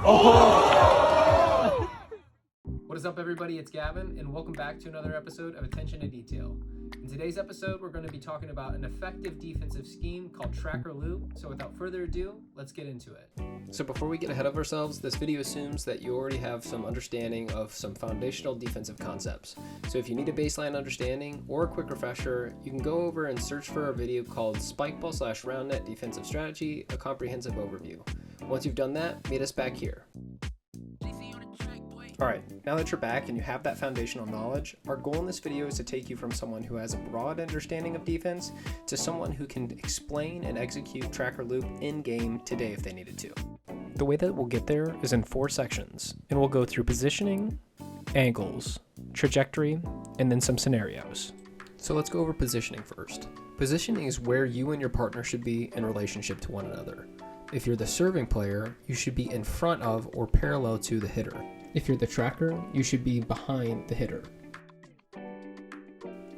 Oh! What is up, everybody? It's Gavin, and welcome back to another episode of Attention to Detail. In today's episode, we're going to be talking about an effective defensive scheme called track or loop. So without further ado, let's get into it. So before we get ahead of ourselves, this video assumes that you already have some understanding of some foundational defensive concepts. So if you need a baseline understanding or a quick refresher, you can go over and search for our video called Spikeball / Roundnet Defensive Strategy, a comprehensive overview. Once you've done that, meet us back here. Alright, now that you're back and you have that foundational knowledge, our goal in this video is to take you from someone who has a broad understanding of defense to someone who can explain and execute track or loop in-game today if they needed to. The way that we'll get there is in 4 sections, and we'll go through positioning, angles, trajectory, and then some scenarios. So let's go over positioning first. Positioning is where you and your partner should be in relationship to one another. If you're the serving player, you should be in front of or parallel to the hitter. If you're the tracker, you should be behind the hitter.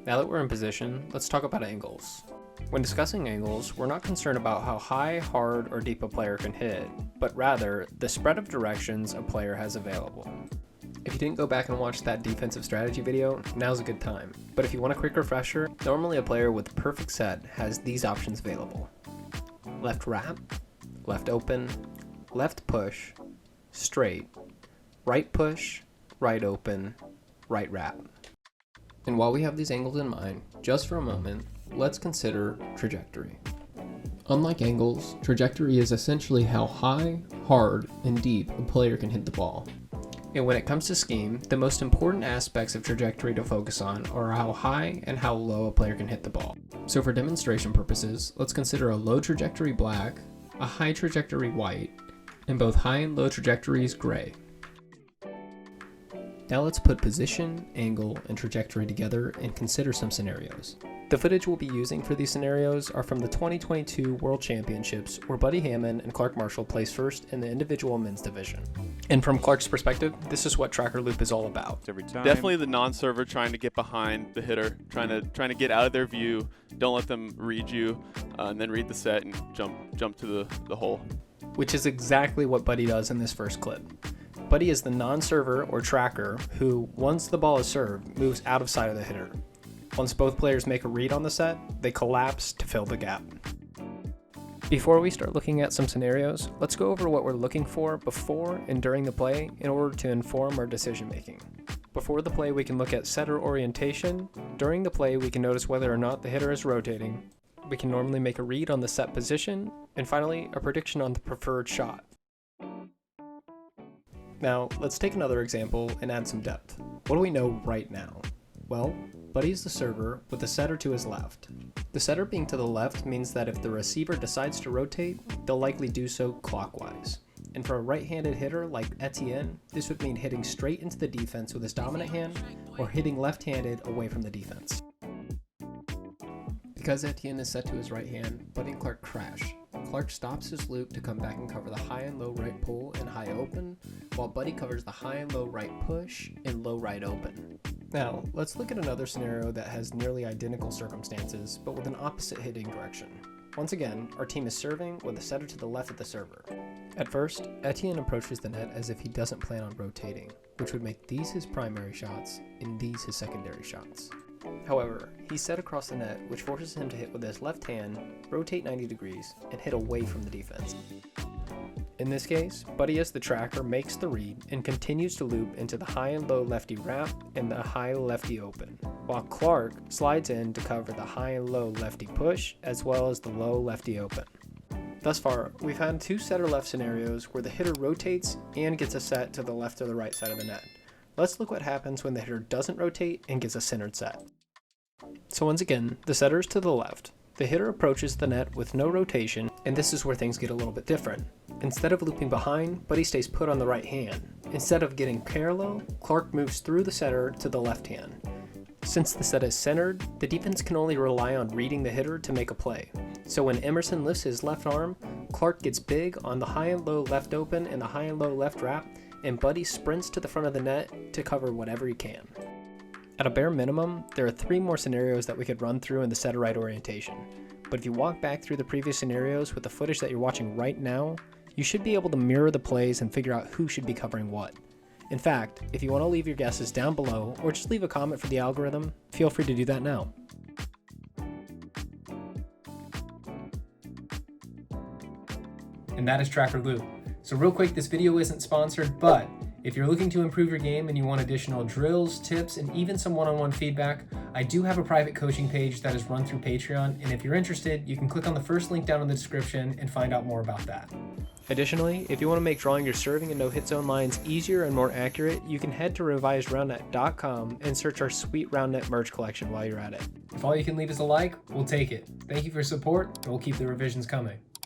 Now that we're in position, let's talk about angles. When discussing angles, we're not concerned about how high, hard, or deep a player can hit, but rather the spread of directions a player has available. If you didn't go back and watch that defensive strategy video, now's a good time. But if you want a quick refresher, normally a player with perfect set has these options available. Left wrap, left open, left push, straight, right push, right open, right wrap. And while we have these angles in mind, just for a moment, let's consider trajectory. Unlike angles, trajectory is essentially how high, hard, and deep a player can hit the ball. And when it comes to scheme, the most important aspects of trajectory to focus on are how high and how low a player can hit the ball. So for demonstration purposes, let's consider a low trajectory black, a high trajectory white, and both high and low trajectories gray. Now let's put position, angle, and trajectory together and consider some scenarios. The footage we'll be using for these scenarios are from the 2022 World Championships, where Buddy Hammond and Clark Marshall placed first in the individual men's division. And from Clark's perspective, this is what track or loop is all about. Every time. Definitely the non-server trying to get behind the hitter, trying to get out of their view. Don't let them read you, and then read the set and jump to the hole. Which is exactly what Buddy does in this first clip. Buddy is the non-server or tracker who, once the ball is served, moves out of sight of the hitter. Once both players make a read on the set, they collapse to fill the gap. Before we start looking at some scenarios, let's go over what we're looking for before and during the play in order to inform our decision making. Before the play, we can look at setter orientation. During the play, we can notice whether or not the hitter is rotating. We can normally make a read on the set position, and finally, a prediction on the preferred shot. Now, let's take another example and add some depth. What do we know right now? Well, Buddy's the server with the setter to his left. The setter being to the left means that if the receiver decides to rotate, they'll likely do so clockwise. And for a right-handed hitter like Etienne, this would mean hitting straight into the defense with his dominant hand or hitting left-handed away from the defense. Because Etienne is set to his right hand, Buddy and Clark crash. Clark stops his loop to come back and cover the high and low right pull and high open, while Buddy covers the high and low right push and low right open. Now, let's look at another scenario that has nearly identical circumstances, but with an opposite hitting direction. Once again, our team is serving with the setter to the left of the server. At first, Etienne approaches the net as if he doesn't plan on rotating, which would make these his primary shots and these his secondary shots. However, he's set across the net, which forces him to hit with his left hand, rotate 90 degrees, and hit away from the defense. In this case, Buddy as the tracker makes the read and continues to loop into the high and low lefty wrap and the high lefty open, while Clark slides in to cover the high and low lefty push as well as the low lefty open. Thus far, we've had 2 setter left scenarios where the hitter rotates and gets a set to the left or the right side of the net. Let's look what happens when the hitter doesn't rotate and gets a centered set. So once again, the setter is to the left. The hitter approaches the net with no rotation, and this is where things get a little bit different. Instead of looping behind, Buddy stays put on the right hand. Instead of getting parallel, Clark moves through the setter to the left hand. Since the set is centered, the defense can only rely on reading the hitter to make a play. So when Emerson lifts his left arm, Clark gets big on the high and low left open and the high and low left wrap, and Buddy sprints to the front of the net to cover whatever he can. At a bare minimum, there are 3 more scenarios that we could run through in the setter right orientation. But if you walk back through the previous scenarios with the footage that you're watching right now, You should be able to mirror the plays and figure out who should be covering what. In fact, if you want to leave your guesses down below or just leave a comment for the algorithm, feel free to do that now. And that is Tracker Lou. So real quick, this video isn't sponsored, but if you're looking to improve your game and you want additional drills, tips, and even some one-on-one feedback, I do have a private coaching page that is run through Patreon, and if you're interested, you can click on the first link down in the description and find out more about that. Additionally, if you want to make drawing your serving and no-hit zone lines easier and more accurate, you can head to revisedroundnet.com and search our sweet Roundnet merch collection while you're at it. If all you can leave is a like, we'll take it. Thank you for your support, and we'll keep the revisions coming.